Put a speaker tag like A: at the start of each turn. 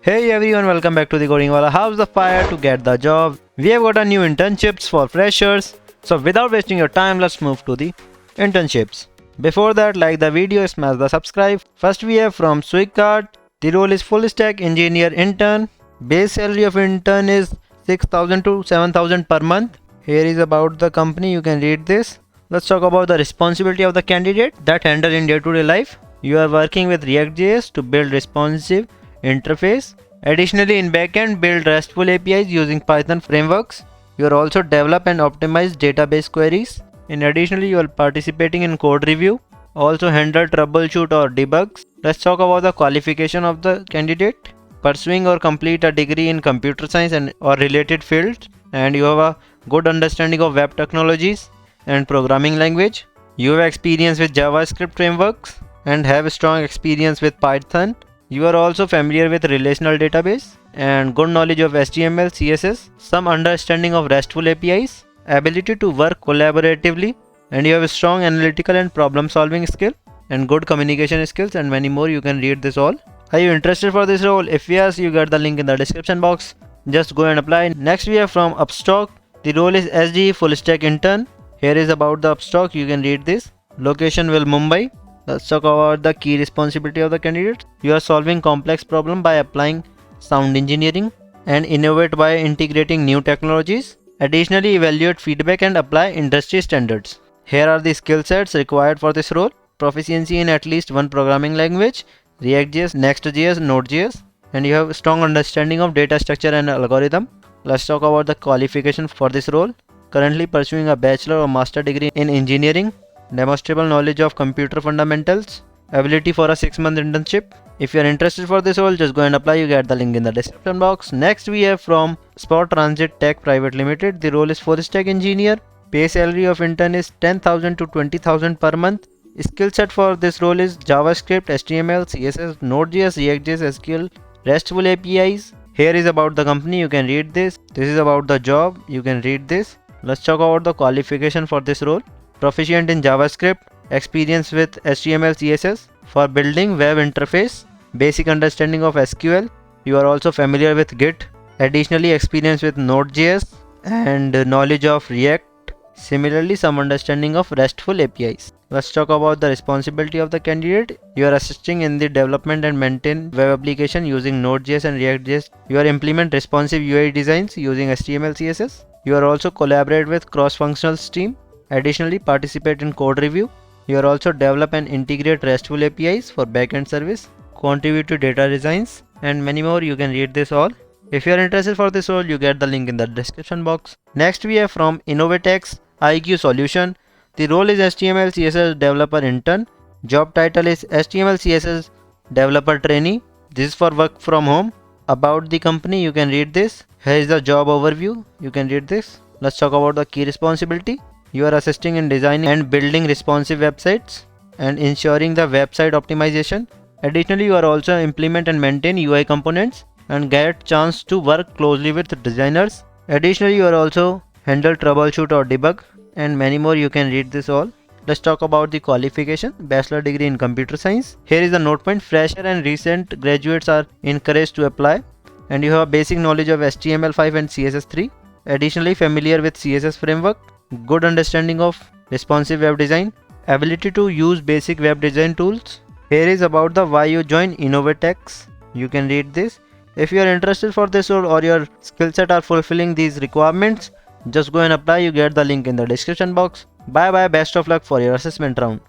A: Hey everyone, welcome back to the Coding Wallah. How's the fire to get the job? We have got a new internships for freshers. So without wasting your time, let's move to the internships. Before that, like the video, smash the subscribe. First we have from Swaykart. The role is full stack engineer intern. Base salary of intern is 6,000 to 7,000 per month. Here is about the company, you can read this. Let's talk about the responsibility of the candidate that handle in day-to-day life. You are working with React.js to build responsive interface. Additionally, in backend, build RESTful APIs using Python frameworks. You are also develop and optimize database queries. In additionally, you are participating in code review. Also handle troubleshoot or debugs. Let's talk about the qualification of the candidate. Pursuing or complete a degree in computer science and or related fields, and you have a good understanding of web technologies and programming language. You have experience with JavaScript frameworks and have strong experience with Python. You are also familiar with relational database and good knowledge of HTML, CSS, some understanding of RESTful APIs, ability to work collaboratively, and you have a strong analytical and problem solving skill and good communication skills and many more. You can read this all. Are you interested for this role? If yes, you get the link in the description box. Just go and apply. Next we have from Upstox. The role is SDE full stack intern. Here is about the Upstox. You can read this. Location will Mumbai. Let's talk about the key responsibility of the candidate. You are solving complex problem by applying sound engineering and innovate by integrating new technologies. Additionally, evaluate feedback and apply industry standards. Here are the skill sets required for this role. Proficiency in at least one programming language, React.js, Next.js, Node.js, and you have a strong understanding of data structure and algorithm. Let's talk about the qualification for this role. Currently pursuing a bachelor or master degree in engineering. Demonstrable knowledge of computer fundamentals, ability for a 6-month internship. If you are interested for this role, just go and apply. You get the link in the description box. Next we have from Spot Transit Tech Pvt.Ltd. The role is full stack engineer. Pay salary of intern is 10,000 to 20,000 per month. Skill set for this role is JavaScript, HTML, CSS, Node.js, React.js, SQL, RESTful APIs. Here is about the company, you can read this. This is about the job, you can read this. Let's talk about the qualification for this role. Proficient in JavaScript, experience with HTML, CSS for building web interface, basic understanding of SQL. You are also familiar with Git. Additionally, experience with Node.js and knowledge of React. Similarly, some understanding of RESTful APIs. Let's talk about the responsibility of the candidate. You are assisting in the development and maintain web application using Node.js and React.js. You are implement responsive UI designs using HTML, CSS. You are also collaborate with cross-functional team. Additionally, participate in code review. You are also develop and integrate RESTful APIs for backend service, contribute to data designs, and many more. You can read this all. If you are interested for this role, you get the link in the description box. Next we have from InnovatexIQ Solutions. The role is HTML CSS developer intern. Job title is HTML CSS developer trainee. This is for work from home. About the company, you can read this. Here is the job overview. You can read this. Let's talk about the key responsibility. You are assisting in designing and building responsive websites and ensuring the website optimization. Additionally, you are also implement and maintain UI components and get chance to work closely with designers. Additionally, you are also handle troubleshoot or debug and many more. You can read this all. Let's talk about the qualification. Bachelor degree in computer science. Here is the note point. Fresher and recent graduates are encouraged to apply. And you have a basic knowledge of HTML5 and CSS3. Additionally, familiar with CSS framework. Good understanding of responsive web design, ability to use basic web design tools. Here is about the why you join Innovatex. You can read this. If you are interested for this role or your skill set are fulfilling these requirements, just go and apply. You get the link in the description box. Bye bye, best of luck for your assessment round.